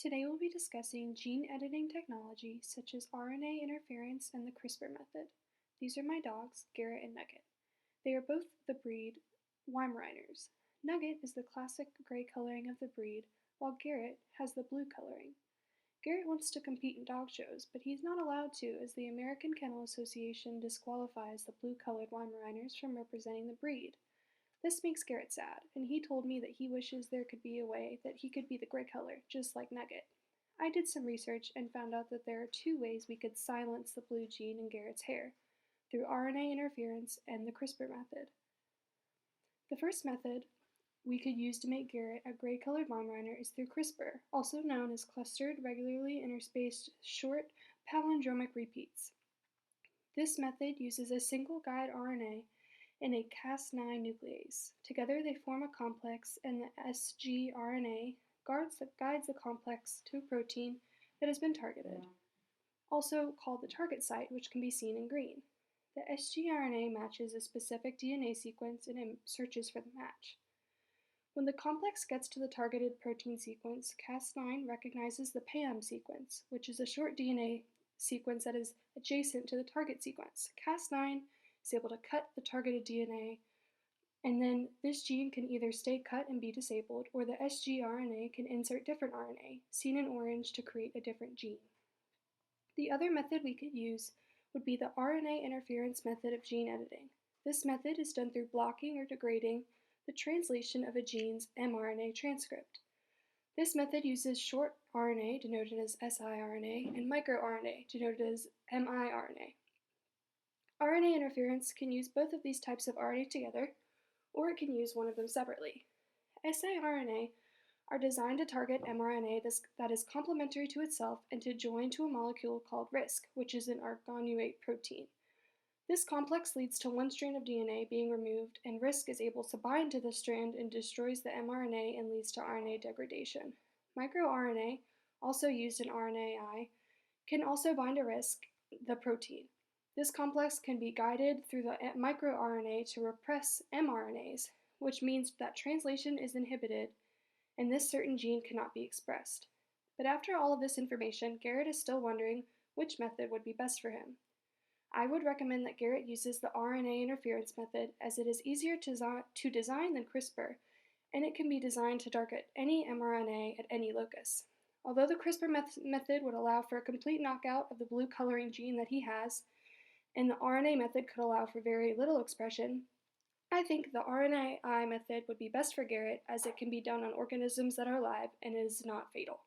Today we'll be discussing gene editing technology such as RNA interference and the CRISPR method. These are my dogs, Garrett and Nugget. They are both the breed Weimaraners. Nugget is the classic gray coloring of the breed, while Garrett has the blue coloring. Garrett wants to compete in dog shows, but he's not allowed to as the American Kennel Association disqualifies the blue-colored Weimaraners from representing the breed. This makes Garrett sad, and he told me that he wishes there could be a way that he could be the gray color, just like Nugget. I did some research and found out that there are two ways we could silence the blue gene in Garrett's hair, through RNA interference and the CRISPR method. The first method we could use to make Garrett a gray-colored Weimaraner is through CRISPR, also known as clustered, regularly interspaced, short palindromic repeats. This method uses a single guide RNA and a Cas9 nuclease. Together they form a complex, and the sgRNA guides the complex to a protein that has been targeted, also called the target site, which can be seen in green. The sgRNA matches a specific DNA sequence and it searches for the match. When the complex gets to the targeted protein sequence, Cas9 recognizes the PAM sequence, which is a short DNA sequence that is adjacent to the target sequence. Cas9 is able to cut the targeted DNA, and then this gene can either stay cut and be disabled, or the sgRNA can insert different RNA, seen in orange, to create a different gene. The other method we could use would be the RNA interference method of gene editing. This method is done through blocking or degrading the translation of a gene's mRNA transcript. This method uses short RNA, denoted as siRNA, and microRNA, denoted as miRNA. RNA interference can use both of these types of RNA together, or it can use one of them separately. siRNA are designed to target mRNA that is complementary to itself and to join to a molecule called RISC, which is an argonuate protein. This complex leads to one strand of DNA being removed, and RISC is able to bind to the strand and destroys the mRNA and leads to RNA degradation. MicroRNA, also used in RNAi, can also bind to RISC, the protein. This complex can be guided through the microRNA to repress mRNAs, which means that translation is inhibited and this certain gene cannot be expressed. But after all of this information, Garrett is still wondering which method would be best for him. I would recommend that Garrett uses the RNA interference method, as it is easier to design than CRISPR, and it can be designed to target any mRNA at any locus. Although the CRISPR method would allow for a complete knockout of the blue coloring gene that he has, and the RNA method could allow for very little expression, I think the RNAi method would be best for Garrett, as it can be done on organisms that are alive and is not fatal.